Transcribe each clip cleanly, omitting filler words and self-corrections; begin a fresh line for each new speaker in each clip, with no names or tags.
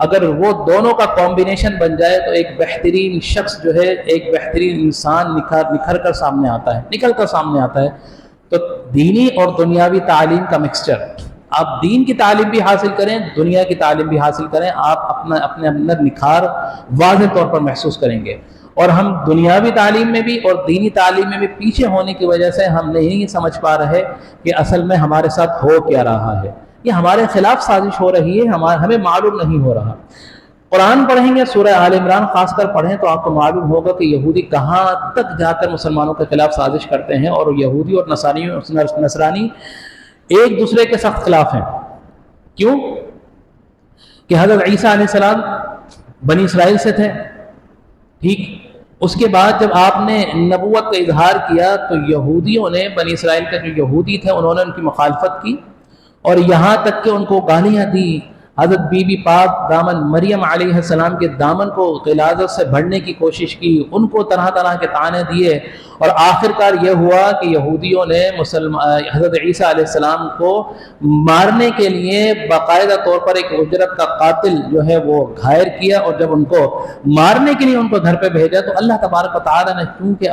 اگر وہ دونوں کا کمبینیشن بن جائے تو ایک بہترین شخص جو ہے، ایک بہترین انسان نکھر کر سامنے آتا ہے، نکل کر سامنے آتا ہے۔ تو دینی اور دنیاوی تعلیم کا مکسچر، آپ دین کی تعلیم بھی حاصل کریں، دنیا کی تعلیم بھی حاصل کریں، آپ اپنے اندر نکھار واضح طور پر محسوس کریں گے۔ اور ہم دنیاوی تعلیم میں بھی اور دینی تعلیم میں بھی پیچھے ہونے کی وجہ سے ہم نہیں سمجھ پا رہے کہ اصل میں ہمارے ساتھ ہو کیا رہا ہے، یہ ہمارے خلاف سازش ہو رہی ہے، ہمیں معلوم نہیں ہو رہا۔ قرآن پڑھیں گے، سورہ آل عمران خاص کر پڑھیں تو آپ کو معلوم ہوگا کہ یہودی کہاں تک جا کر مسلمانوں کے خلاف سازش کرتے ہیں، اور یہودی اور نصرانی ایک دوسرے کے سخت خلاف ہیں۔ کیوں؟ کہ حضرت عیسیٰ علیہ السلام بنی اسرائیل سے تھے، ٹھیک، اس کے بعد جب آپ نے نبوت کا اظہار کیا تو یہودیوں نے، بنی اسرائیل کے جو یہودی تھے، انہوں نے ان کی مخالفت کی اور یہاں تک کہ ان کو گالیاں دی۔ حضرت بی بی پاک دامن مریم علیہ السلام کے دامن کو غلاظت سے بھرنے کی کوشش کی، ان کو طرح طرح کے طعنے دیے، اور آخر کار یہ ہوا کہ یہودیوں نے حضرت عیسیٰ علیہ السلام کو مارنے کے لیے باقاعدہ طور پر ایک اجرت کا قاتل جو ہے وہ گھائر کیا، اور جب ان کو مارنے کے لیے ان کو گھر پہ بھیجا تو اللہ تبارک و تعالیٰ نے چونکہ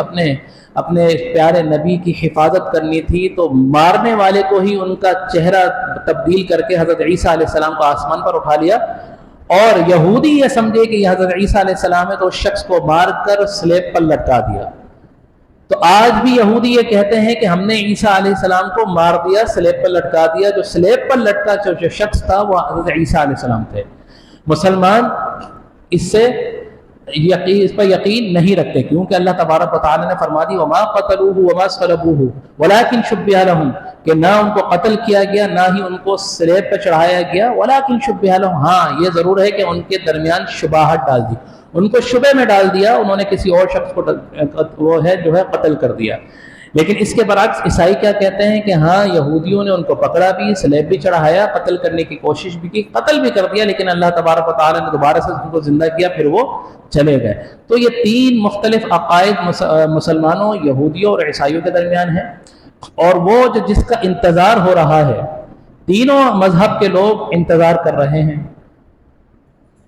اپنے پیارے نبی کی حفاظت کرنی تھی تو مارنے والے کو ہی ان کا چہرہ تبدیل کر کے حضرت عیسیٰ علیہ السلام کو آسمان پر اٹھا لیا، اور یہودی یہ سمجھے کہ یہ حضرت عیسیٰ علیہ السلام ہے تو اس شخص کو مار کر سلیب پر لٹکا دیا۔ تو آج بھی یہودی یہ کہتے ہیں کہ ہم نے عیسیٰ علیہ السلام کو مار دیا، سلیب پر لٹکا دیا۔ جو سلیب پر لٹکا جو شخص تھا وہ حضرت عیسیٰ علیہ السلام تھے۔ مسلمان اس پر یقین نہیں رکھتے، کیونکہ اللہ تبارک و تعالی نے فرما دی وما قتلوه وما صلبوه ولكن شبه لهم، کہ نہ ان کو قتل کیا گیا نہ ہی ان کو سلیب پہ چڑھایا گیا، ولكن شبه لهم، ہاں یہ ضرور ہے کہ ان کے درمیان شباہت ڈال دی، ان کو شبہ میں ڈال دیا، انہوں نے کسی اور شخص کو جو ہے قتل کر دیا۔ لیکن اس کے برعکس عیسائی کیا کہتے ہیں کہ ہاں یہودیوں نے ان کو پکڑا بھی، سلیب بھی چڑھایا، قتل کرنے کی کوشش بھی کی، قتل بھی کر دیا، لیکن اللہ تبارک و تعالی نے دوبارہ سے ان کو زندہ کیا، پھر وہ چلے گئے۔ تو یہ تین مختلف عقائد مسلمانوں، یہودیوں اور عیسائیوں کے درمیان ہیں، اور وہ جس کا انتظار ہو رہا ہے، تینوں مذہب کے لوگ انتظار کر رہے ہیں،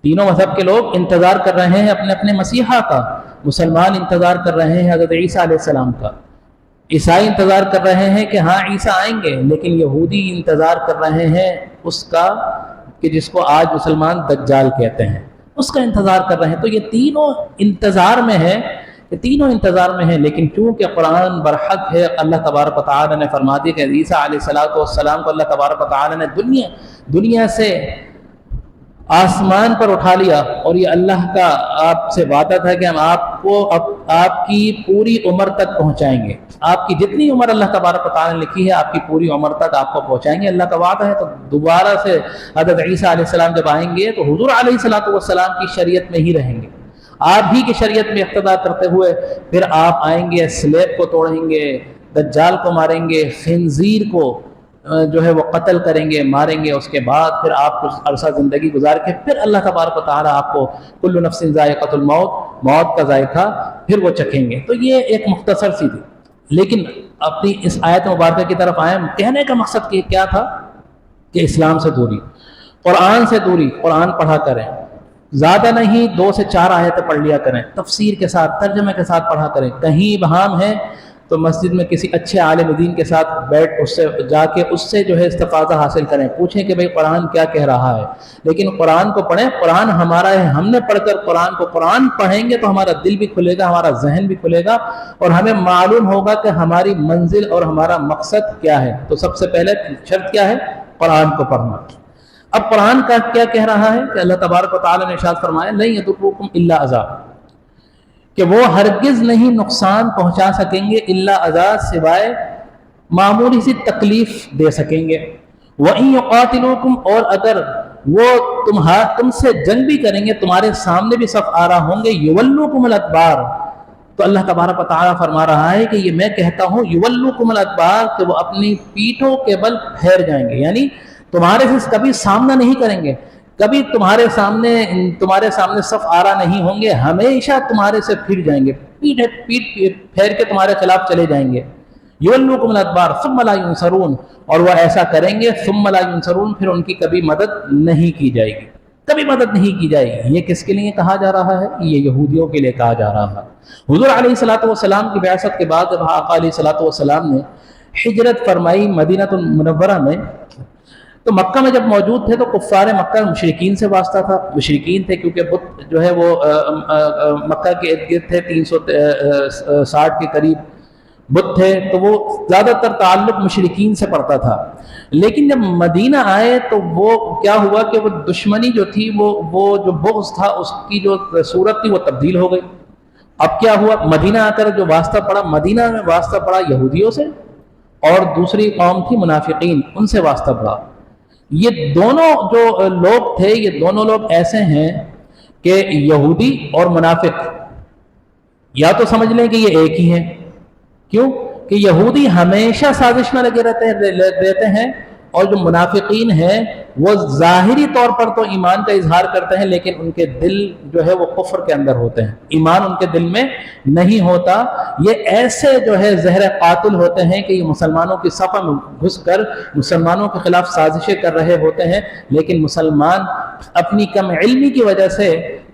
تینوں مذہب کے لوگ انتظار کر رہے ہیں اپنے اپنے مسیحا کا۔ مسلمان انتظار کر رہے ہیں حضرت عیسیٰ علیہ السلام کا، عیسائی انتظار کر رہے ہیں کہ ہاں عیسیٰ آئیں گے، لیکن یہودی انتظار کر رہے ہیں اس کا کہ جس کو آج مسلمان دجال کہتے ہیں، اس کا انتظار کر رہے ہیں۔ تو یہ تینوں انتظار میں ہیں، یہ تینوں انتظار میں ہیں، لیکن چونکہ قرآن برحق ہے، اللہ تبارک و تعالی نے فرما دیا کہ عیسیٰ علیہ السلام کو اللہ تبارک و تعالی نے دنیا سے آسمان پر اٹھا لیا، اور یہ اللہ کا آپ سے وعدہ تھا کہ ہم آپ کو آپ کی پوری عمر تک پہنچائیں گے، آپ کی جتنی عمر اللہ تبارک و تعالی نے لکھی ہے آپ کی پوری عمر تک آپ کو پہنچائیں گے، اللہ کا وعدہ ہے۔ تو دوبارہ سے حضرت عیسیٰ علیہ السلام جب آئیں گے تو حضور علیہ السلام کی شریعت میں ہی رہیں گے، آپ ہی کی شریعت میں اقتداء کرتے ہوئے پھر آپ آئیں گے، سلیب کو توڑیں گے، دجال کو ماریں گے، خنزیر کو جو ہے وہ قتل کریں گے، ماریں گے، اس کے بعد پھر آپ کچھ عرصہ زندگی گزار کے پھر اللہ تبارک و تعالی آپ کو کل نفس ذائقۃ الموت، موت کا ذائقہ پھر وہ چکھیں گے۔ تو یہ ایک مختصر سی تھی، لیکن اپنی اس آیت مبارکہ کی طرف آئیں۔ کہنے کا مقصد کیا تھا کہ اسلام سے دوری، قرآن سے دوری، قرآن پڑھا کریں، زیادہ نہیں 2 سے 4 آیتیں پڑھ لیا کریں، تفسیر کے ساتھ، ترجمے کے ساتھ پڑھا کریں۔ کہیں ابہام ہے تو مسجد میں کسی اچھے عالم دین کے ساتھ بیٹھ اس سے جا کے اس سے جو ہے استفاضہ حاصل کریں، پوچھیں کہ بھئی قرآن کیا کہہ رہا ہے، لیکن قرآن کو پڑھیں، قرآن ہمارا ہے، ہم نے پڑھ کر قرآن پڑھیں گے تو ہمارا دل بھی کھلے گا، ہمارا ذہن بھی کھلے گا، اور ہمیں معلوم ہوگا کہ ہماری منزل اور ہمارا مقصد کیا ہے۔ تو سب سے پہلے شرط کیا ہے؟ قرآن کو پڑھنا۔ اب قرآن کا کیا کہہ رہا ہے کہ اللہ تبارک و تعالی نے ارشاد فرمایا لن یضرکم الا اذى، کہ وہ ہرگز نہیں نقصان پہنچا سکیں گے الا اذى، سوائے معمولی سی تکلیف دے سکیں گے۔ وَإِن يُقَاتِلُوكُمْ، اور اگر وہ تم سے جنگ بھی کریں گے، تمہارے سامنے بھی صف آرا ہوں گے، يُوَلُّوكُمُ الْأَدْبَارَ، تو اللہ تبارک و تعالیٰ فرما رہا ہے کہ یہ میں کہتا ہوں يُوَلُّوكُمُ الْأَدْبَارَ، کہ وہ اپنی پیٹھوں کے بل پھیر جائیں گے، یعنی تمہارے سے کبھی سامنا نہیں کریں گے، کبھی تمہارے سامنے صف آرا نہیں ہوں گے، ہمیشہ تمہارے سے پھر جائیں گے، پیٹ پھیر کے تمہارے خلاف چلے جائیں گے۔ یولوکم الادبار ثم لا ینصرون، اور وہ ایسا کریں گے ثم لا ینصرون، پھر ان کی کبھی مدد نہیں کی جائے گی، کبھی مدد نہیں کی جائے گی۔ یہ کس کے لیے کہا جا رہا ہے؟ یہ یہودیوں کے لیے کہا جا رہا ہے۔ حضور علیہ الصلوۃ والسلام کی بعثت کے بعد جب آقا علیہ الصلوۃ والسلام نے ہجرت فرمائی مدینہ المنورہ میں، تو مکہ میں جب موجود تھے تو کفار مکہ مشرکین سے واسطہ تھا، مشرکین تھے کیونکہ بت جو ہے وہ مکہ کے ارد گرد تھے، 360 کے قریب بت تھے، تو وہ زیادہ تر تعلق مشرکین سے پڑتا تھا۔ لیکن جب مدینہ آئے تو وہ کیا ہوا کہ وہ دشمنی جو تھی، وہ جو بغض تھا اس کی جو صورت تھی وہ تبدیل ہو گئی۔ اب کیا ہوا؟ مدینہ آ کر جو واسطہ پڑا، مدینہ میں واسطہ پڑا یہودیوں سے، اور دوسری قوم تھی منافقین، ان سے واسطہ پڑا۔ یہ دونوں جو لوگ تھے، یہ دونوں لوگ ایسے ہیں کہ یہودی اور منافق یا تو سمجھ لیں کہ یہ ایک ہی ہیں۔ کیوں؟ کہ یہودی ہمیشہ سازش میں لگے رہتے ہیں، اور جو منافقین ہیں وہ ظاہری طور پر تو ایمان کا اظہار کرتے ہیں، لیکن ان کے دل جو ہے وہ کفر کے اندر ہوتے ہیں، ایمان ان کے دل میں نہیں ہوتا۔ یہ ایسے جو ہے زہر قاتل ہوتے ہیں کہ یہ مسلمانوں کی صفوں میں گھس کر مسلمانوں کے خلاف سازشیں کر رہے ہوتے ہیں، لیکن مسلمان اپنی کم علمی کی وجہ سے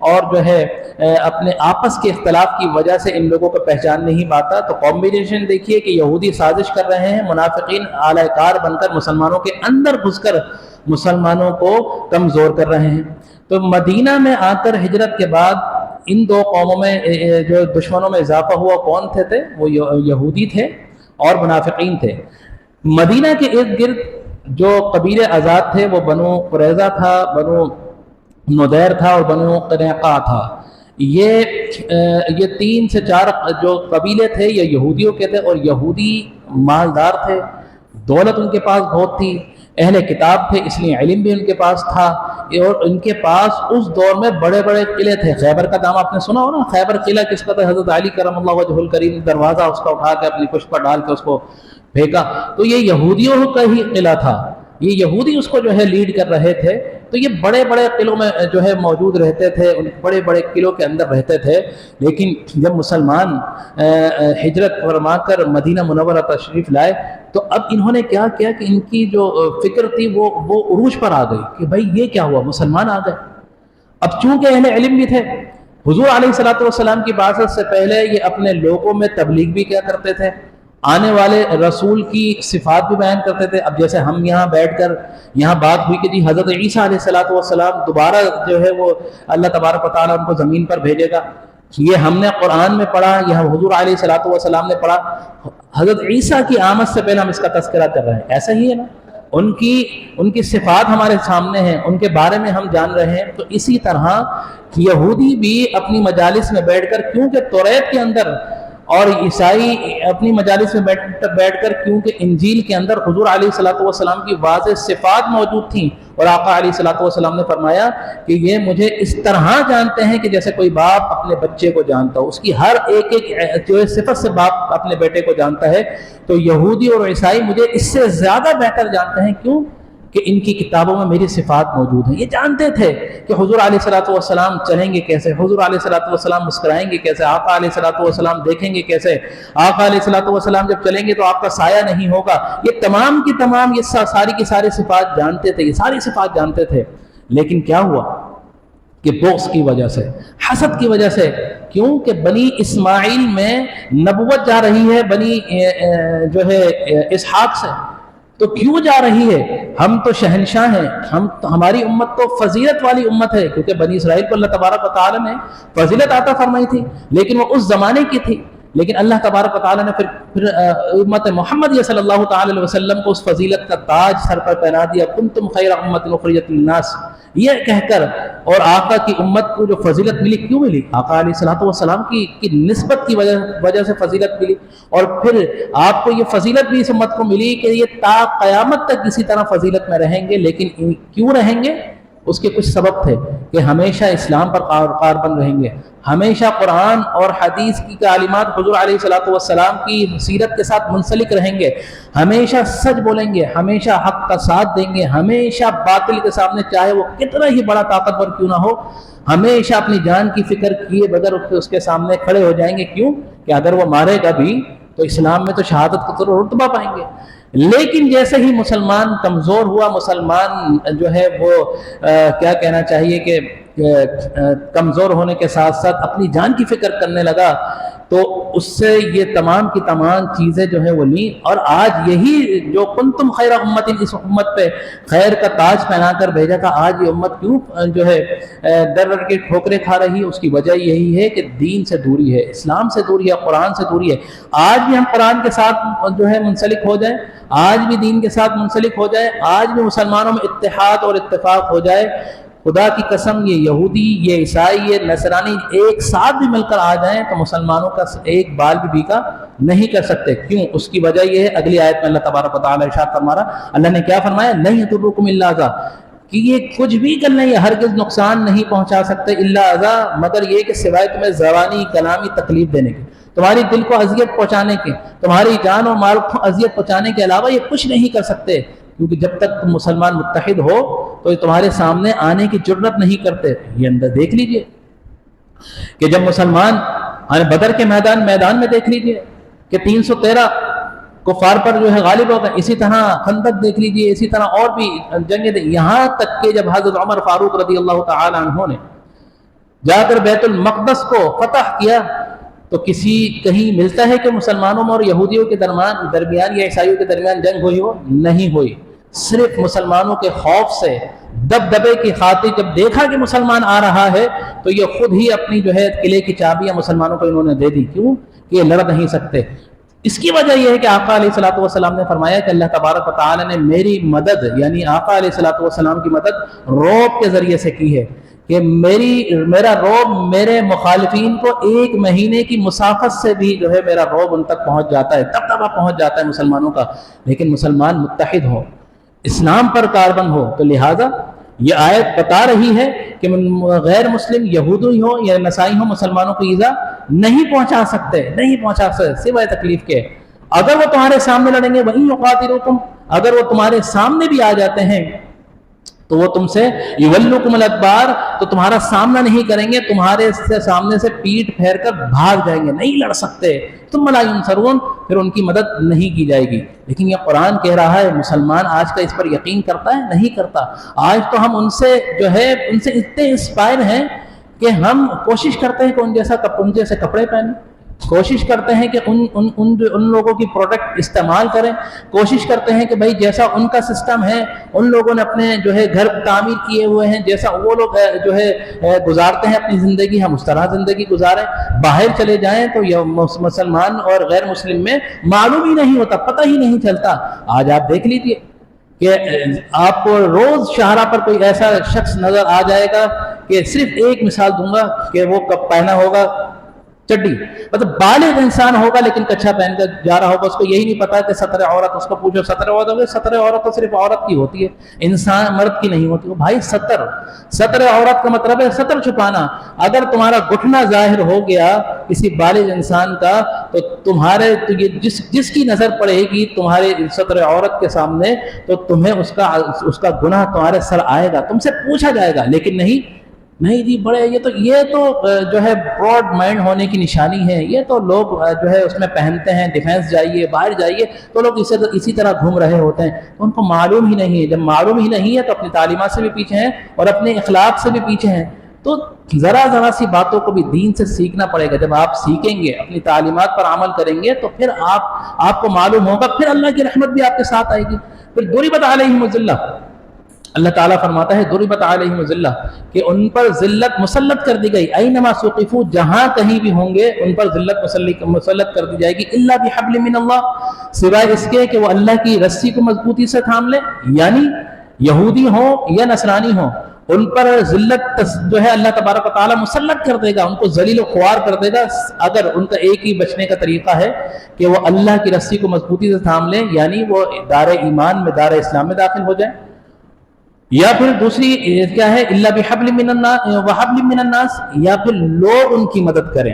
اور جو ہے اپنے آپس کے اختلاف کی وجہ سے ان لوگوں کو پہچان نہیں پاتا۔ تو کمبینیشن دیکھیے کہ یہودی سازش کر رہے ہیں، منافقین اعلی کار بن کر مسلمانوں کے اندر گھس کر مسلمانوں کو کمزور کر رہے ہیں۔ تو مدینہ میں آ کر ہجرت کے بعد ان دو قوموں میں جو دشمنوں میں اضافہ ہوا، کون تھے؟ وہ یہودی تھے اور منافقین تھے۔ مدینہ کے ارد گرد جو قبیلے آزاد تھے وہ بنو قریظہ تھا، بنو نذیر تھا اور بنو قینقاع تھا۔ یہ 3 سے 4 جو قبیلے تھے یہ یہودیوں کے تھے، اور یہودی مالدار تھے، دولت ان کے پاس بہت تھی، اہل کتاب تھے اس لیے علم بھی ان کے پاس تھا، اور ان کے پاس اس دور میں بڑے بڑے قلعے تھے۔ خیبر کا نام آپ نے سنا ہو نا، خیبر قلعہ کس کا تھا؟ حضرت علی کرم اللہ وجہ الکریم دروازہ اس کا اٹھا کے اپنی پشت پر ڈال کے اس کو پھینکا، تو یہ یہودیوں کا ہی قلعہ تھا، یہ یہودی اس کو جو ہے لیڈ کر رہے تھے۔ تو یہ بڑے بڑے قلعوں میں جو ہے موجود رہتے تھے، ان بڑے بڑے قلعوں کے اندر رہتے تھے۔ لیکن جب مسلمان ہجرت فرما کر مدینہ منورہ تشریف لائے تو اب انہوں نے کیا کیا کہ ان کی جو فکر تھی وہ عروج پر آ گئی کہ بھائی یہ کیا ہوا، مسلمان آ گئے۔ اب چونکہ اہل علم بھی تھے، حضور علیہ الصلوۃ والسلام کی بعثت سے پہلے یہ اپنے لوگوں میں تبلیغ بھی کیا کرتے تھے، آنے والے رسول کی صفات بھی بیان کرتے تھے۔ اب جیسے ہم یہاں بیٹھ کر یہاں بات ہوئی کہ جی حضرت عیسیٰ علیہ الصلوۃ والسلام دوبارہ جو ہے وہ اللہ تبارک و تعالیٰ ان کو زمین پر بھیجے گا، یہ ہم نے قرآن میں پڑھا، یہ حضور علیہ الصلوۃ والسلام نے پڑھا۔ حضرت عیسیٰ کی آمد سے پہلے ہم اس کا تذکرہ کر رہے ہیں، ایسا ہی ہے نا، ان کی صفات ہمارے سامنے ہیں، ان کے بارے میں ہم جان رہے ہیں۔ تو اسی طرح یہودی بھی اپنی مجالس میں بیٹھ کر، کیونکہ توریت کے اندر، اور عیسائی اپنی مجالس میں بیٹھ کر کیونکہ انجیل کے اندر حضور علیہ الصلوۃ والسلام کی واضح صفات موجود تھیں، اور آقا علیہ الصلوۃ والسلام نے فرمایا کہ یہ مجھے اس طرح جانتے ہیں کہ جیسے کوئی باپ اپنے بچے کو جانتا ہو، اس کی ہر ایک جو صفت سے باپ اپنے بیٹے کو جانتا ہے، تو یہودی اور عیسائی مجھے اس سے زیادہ بہتر جانتے ہیں۔ کیوں؟ کہ ان کی کتابوں میں میری صفات موجود ہیں۔ یہ جانتے تھے کہ حضور علیہ الصلوۃ والسلام چلیں گے کیسے، حضور علیہ الصلوۃ والسلام مسکرائیں گے کیسے، آقا علیہ الصلوۃ والسلام دیکھیں گے کیسے، آقا علیہ الصلوۃ والسلام جب چلیں گے تو آپ کا سایہ نہیں ہوگا۔ یہ تمام کی تمام یہ ساری کی ساری صفات جانتے تھے، یہ ساری صفات جانتے تھے۔ لیکن کیا ہوا کہ بغض کی وجہ سے، حسد کی وجہ سے، کیوں کہ بنی اسماعیل میں نبوت جا رہی ہے بنی جو ہے اسحاق سے، تو کیوں جا رہی ہے؟ ہم تو شہنشاہ ہیں، ہماری امت تو فضیلت والی امت ہے، کیونکہ بنی اسرائیل کو اللہ تبارک و تعالیٰ نے فضیلت عطا فرمائی تھی، لیکن وہ اس زمانے کی تھی۔ لیکن اللہ تبارک و تعالیٰ نے پھر امت محمد صلی اللہ تعالی علیہ وسلم کو اس فضیلت کا تاج سر پر پہنا دیا، کنتم خیر امت اخرجت للناس، یہ کہہ کر، اور آقا کی امت کو جو فضیلت ملی، کیوں ملی؟ آقا علیہ الصلوۃ والسلام کی نسبت کی وجہ سے فضیلت ملی، اور پھر آپ کو یہ فضیلت بھی اس امت کو ملی کہ یہ تا قیامت تک اسی طرح فضیلت میں رہیں گے۔ لیکن کیوں رہیں گے؟ اس کے کچھ سبب تھے کہ ہمیشہ اسلام پر کاربند رہیں گے، ہمیشہ قرآن اور حدیث کی تعلیمات حضور علیہ الصلوۃ والسلام کی سیرت کے ساتھ منسلک رہیں گے، ہمیشہ سچ بولیں گے، ہمیشہ حق کا ساتھ دیں گے، ہمیشہ باطل کے سامنے چاہے وہ کتنا ہی بڑا طاقتور کیوں نہ ہو، ہمیشہ اپنی جان کی فکر کیے بغیر اس کے سامنے کھڑے ہو جائیں گے۔ کیوں کہ اگر وہ مارے گا بھی تو اسلام میں تو شہادت کا تو رتبہ پائیں گے۔ لیکن جیسے ہی مسلمان کمزور ہوا، مسلمان جو ہے وہ کیا کہنا چاہیے کہ کمزور ہونے کے ساتھ ساتھ اپنی جان کی فکر کرنے لگا، تو اس سے یہ تمام کی تمام چیزیں جو ہیں وہ لیں، اور آج یہی جو کنتم خیر امت، اس امت پہ خیر کا تاج پہنا کر بھیجا تھا، آج یہ امت کیوں جو ہے در در کے ٹھوکریں کھا رہی ہے؟ اس کی وجہ یہی ہے کہ دین سے دوری ہے، اسلام سے دوری ہے، قرآن سے دوری ہے۔ آج بھی ہم قرآن کے ساتھ جو ہے منسلک ہو جائیں، آج بھی دین کے ساتھ منسلک ہو جائے، آج بھی مسلمانوں میں اتحاد اور اتفاق ہو جائے، خدا کی قسم یہ یہودی، یہ عیسائی، یہ نصرانی ایک ساتھ بھی مل کر آ جائیں تو مسلمانوں کا ایک بال بھی بیکا نہیں کر سکتے۔ کیوں؟ اس کی وجہ یہ ہے، اگلی آیت میں اللہ تبارک و تعالیٰ ارشاد فرما رہا، اللہ نے کیا فرمایا؟ لن یضرکم الا اذی، کہ یہ کچھ بھی کر لیں، یہ ہرگز نقصان نہیں پہنچا سکتے، الا اذی، مگر یہ کہ سوائے تمہیں زبانی کلامی تکلیف دینے کی، تمہاری دل کو اذیت پہنچانے کے، تمہاری جان اور مال کو اذیت پہنچانے کے علاوہ یہ کچھ نہیں کر سکتے، کیونکہ جب تک تم مسلمان متحد ہو تو یہ تمہارے سامنے آنے کی جرات نہیں کرتے۔ یہ اندر دیکھ لیجئے کہ جب مسلمان بدر کے میدان میں دیکھ لیجئے کہ 313 کفار پر جو ہے غالب ہو گئے، اسی طرح خندق دیکھ لیجئے، اسی طرح اور بھی جنگیں، یہاں تک کہ جب حضرت عمر فاروق رضی اللہ تعالی عنہ نے جا کر بیت المقدس کو فتح کیا، تو کہیں ملتا ہے کہ مسلمانوں میں اور یہودیوں کے درمیان یا عیسائیوں کے درمیان جنگ ہوئی ہو؟ نہیں ہوئی۔ صرف مسلمانوں کے خوف سے، دبدبے کی خاطر، جب دیکھا کہ مسلمان آ رہا ہے تو یہ خود ہی اپنی جو ہے قلعے کی چابیاں مسلمانوں کو انہوں نے دے دی۔ کیوں؟ کہ یہ لڑ نہیں سکتے۔ اس کی وجہ یہ ہے کہ آقا علیہ الصلوۃ والسلام نے فرمایا کہ اللہ تبارک و تعالی نے میری مدد، یعنی آقا علیہ الصلوۃ والسلام کی مدد رعب کے ذریعے سے کی ہے، کہ میرا رعب میرے مخالفین کو 1 مہینے کی مسافت سے بھی جو ہے میرا رعب ان تک پہنچ جاتا ہے، دبدبہ پہنچ جاتا ہے مسلمانوں کا۔ لیکن مسلمان متحد ہو، اسلام پر کاربند ہو، تو لہٰذا یہ آیت بتا رہی ہے کہ غیر مسلم یہودی ہو یا نصائی ہو، مسلمانوں کو ایذا نہیں پہنچا سکتے سوائے تکلیف کے۔ اگر وہ تمہارے سامنے لڑیں گے، وَإِن يُقَاتِلُوكُمْ، اگر وہ تمہارے سامنے بھی آ جاتے ہیں تو وہ تم سے یولوکم الادبار، تو تمہارا سامنا نہیں کریں گے، تمہارے سامنے سے پیٹ پھیر کر بھاگ جائیں گے، نہیں لڑ سکتے، ثم لا ینصرون، پھر ان کی مدد نہیں کی جائے گی۔ لیکن یہ قرآن کہہ رہا ہے، مسلمان آج کا اس پر یقین کرتا ہے؟ نہیں کرتا۔ آج تو ہم ان سے اتنے انسپائر ہیں کہ ہم کوشش کرتے ہیں کہ ان جیسے کپڑے پہنیں، کوشش کرتے ہیں کہ ان لوگوں کی پروڈکٹ استعمال کریں، کوشش کرتے ہیں کہ بھائی جیسا ان کا سسٹم ہے، ان لوگوں نے اپنے جو ہے گھر تعمیر کیے ہوئے ہیں، جیسا وہ لوگ جو ہے گزارتے ہیں اپنی زندگی، ہم اس طرح زندگی گزاریں۔ باہر چلے جائیں تو یہ مسلمان اور غیر مسلم میں معلوم ہی نہیں ہوتا، پتہ ہی نہیں چلتا۔ آج آپ دیکھ لیجیے کہ آپ کو روز شاہراہ پر کوئی ایسا شخص نظر آ جائے گا کہ صرف ایک مثال دوں گا کہ وہ کب پہنا ہوگا چڈی، مطلب بالغ انسان ہوگا لیکن کچھا پہن کر جا رہا ہوگا، اس کو یہی نہیں پتا کہ ستر عورت، اس کو پوچھو ستر عورت ہوگی، ستر عورت تو صرف عورت کی ہوتی ہے، انسان مرد کی نہیں ہوتی۔ بھائی ستر عورت کا مطلب ہے ستر چھپانا۔ اگر تمہارا گھٹنا ظاہر ہو گیا کسی بالغ انسان کا تو تمہارے جس کی نظر پڑے گی تمہارے ستر عورت کے سامنے تو تمہیں اس کا گناہ تمہارے سر آئے گا، تم سے پوچھا جائے گا۔ لیکن نہیں جی، بڑے یہ تو جو ہے براڈ مائنڈ ہونے کی نشانی ہے، یہ تو لوگ جو ہے اس میں پہنتے ہیں، ڈیفینس جائیے، باہر جائیے تو لوگ اسی طرح گھوم رہے ہوتے ہیں، تو ان کو معلوم ہی نہیں ہے۔ جب معلوم ہی نہیں ہے تو اپنی تعلیمات سے بھی پیچھے ہیں اور اپنے اخلاق سے بھی پیچھے ہیں۔ تو ذرا سی باتوں کو بھی دین سے سیکھنا پڑے گا۔ جب آپ سیکھیں گے، اپنی تعلیمات پر عمل کریں گے تو پھر آپ کو معلوم ہوگا، پھر اللہ کی رحمت بھی آپ کے ساتھ آئے گی۔ پھر ضربت علیہم الذلہ، اللہ تعالیٰ فرماتا ہے ضربت علیہم الذلہ، کہ ان پر ذلت مسلط کر دی گئی، اینما ثقفوا، جہاں کہیں بھی ہوں گے ان پر ذلت مسلط کر دی جائے گی، الا بحبل من اللہ، سوائے اس کے کہ وہ اللہ کی رسی کو مضبوطی سے تھام لے، یعنی یہودی ہوں یا نصرانی ہوں، ان پر ذلت جو ہے اللہ تبارک و تعالیٰ مسلط کر دے گا، ان کو ذلیل و خوار کر دے گا، اگر ان کا ایک ہی بچنے کا طریقہ ہے کہ وہ اللہ کی رسی کو مضبوطی سے تھام لیں، یعنی وہ دار ایمان میں، دار اسلام میں داخل ہو جائیں۔ یا پھر دوسری کیا ہے، الا بحبل من الناس وحبل من الناس، یا پھر لوگ ان کی مدد کریں،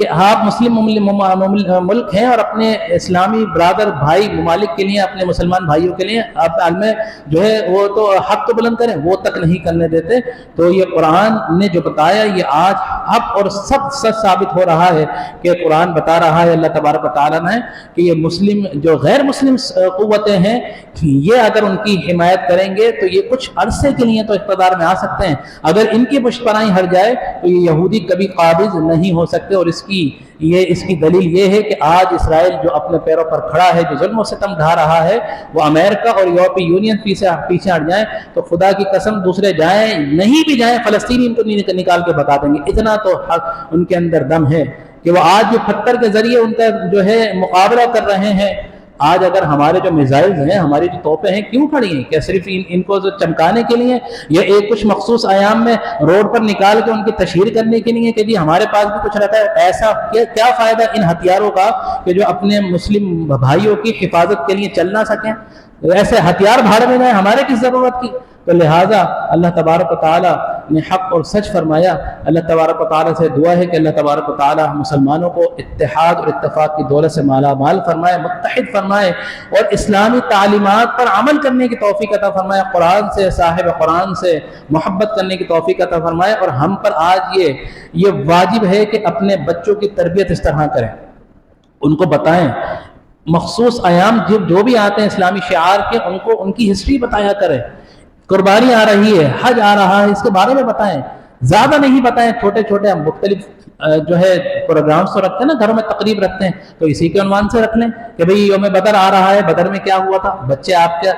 کہ آپ مسلم ملک ہیں اور اپنے اسلامی برادر بھائی ممالک کے لیے، اپنے مسلمان بھائیوں کے لیے آپ عالم جو ہے وہ تو حق تو بلند کریں، وہ تک نہیں کرنے دیتے۔ تو یہ قرآن نے جو بتایا یہ آج حق اور سب سچ ثابت ہو رہا ہے کہ قرآن بتا رہا ہے اللہ تبارک و تعالیٰ نے کہ یہ مسلم جو غیر مسلم قوتیں ہیں یہ اگر ان کی حمایت کریں گے تو یہ کچھ عرصے کے لیے تو اقتدار میں آ سکتے ہیں، اگر ان کی پشتپناہی ہٹ جائے تو یہ یہودی کبھی قابض نہیں ہو سکتے۔ اور اس کی دلیل یہ ہے کہ آج اسرائیل جو اپنے پیروں پر کھڑا ہے، جو ظلم و ستم ڈھا رہا ہے، وہ امریکہ اور یورپی یونین پیچھے ہٹ جائیں تو خدا کی قسم دوسرے جائیں نہیں بھی جائیں فلسطینی ان کو نکال کے بتا دیں گے۔ اتنا تو حق ان کے اندر دم ہے کہ وہ آج جو پتھر کے ذریعے ان کا جو ہے مقابلہ کر رہے ہیں، آج اگر ہمارے جو میزائلز ہیں، ہماری جو توپیں ہیں کیوں کھڑی ہیں؟ کیا صرف ان کو چمکانے کے لیے یا ایک کچھ مخصوص ایام میں روڈ پر نکال کے ان کی تشہیر کرنے کے لیے کہ جی ہمارے پاس بھی کچھ رہتا ہے؟ ایسا کیا فائدہ ان ہتھیاروں کا کہ جو اپنے مسلم بھائیوں کی حفاظت کے لیے چل نہ سکیں؟ ایسے ہتھیار بھاڑ میں جائیں، ہمارے کس ضرورت کی؟ تو لہٰذا اللہ تبارک و تعالیٰ نے حق اور سچ فرمایا۔ اللہ تبارک و تعالیٰ سے دعا ہے کہ اللہ تبارک و تعالیٰ مسلمانوں کو اتحاد اور اتفاق کی دولت سے مالا مال فرمائے، متحد فرمائے اور اسلامی تعلیمات پر عمل کرنے کی توفیق عطا فرمائے، قرآن سے، صاحب قرآن سے محبت کرنے کی توفیق عطا فرمائے۔ اور ہم پر آج یہ واجب ہے کہ اپنے بچوں کی تربیت اس طرح کریں، ان کو بتائیں مخصوص ایام جو بھی آتے ہیں اسلامی شعار کے، ان کو ان کی ہسٹری بتایا کریں۔ قربانی آ رہی ہے، حج آ رہا ہے، اس کے بارے میں بتائیں، زیادہ نہیں بتائیں، چھوٹے چھوٹے ہم مختلف جو ہے پروگرامز تو رکھتے ہیں نا، گھروں میں تقریب رکھتے ہیں، تو اسی کے عنوان سے رکھ لیں کہ بھئی یوم بدر آ رہا ہے، بدر میں کیا ہوا تھا، بچے آپ کیا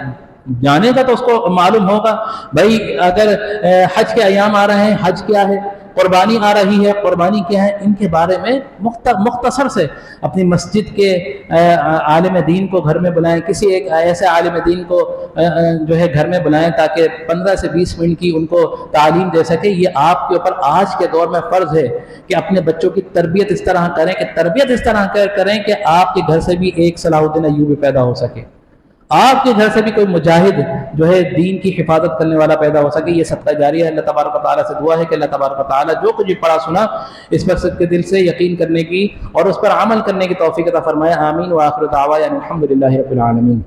جانے گا تو اس کو معلوم ہوگا۔ بھئی اگر حج کے ایام آ رہے ہیں، حج کیا ہے، قربانی آ رہی ہے، قربانی کیا ہے، ان کے بارے میں مختصر سے اپنی مسجد کے عالم دین کو گھر میں بلائیں، کسی ایک ایسے عالم دین کو جو ہے گھر میں بلائیں تاکہ 15 سے 20 منٹ کی ان کو تعلیم دے سکے۔ یہ آپ کے اوپر آج کے دور میں فرض ہے کہ اپنے بچوں کی تربیت اس طرح کریں کہ آپ کے گھر سے بھی ایک صلاح الدین ایوبی پیدا ہو سکے، آپ کے گھر سے بھی کوئی مجاہد جو ہے دین کی حفاظت کرنے والا پیدا ہو سکے۔ یہ صدقہ جاریہ ہے۔ اللہ تبارک و تعالیٰ سے دعا ہے کہ اللہ تبارک و تعالیٰ جو کچھ بھی پڑھا سنا اس پر سب کے دل سے یقین کرنے کی اور اس پر عمل کرنے کی توفیق عطا فرمائے۔ آمین۔ وآخر دعوانا الحمدللہ رب العالمین۔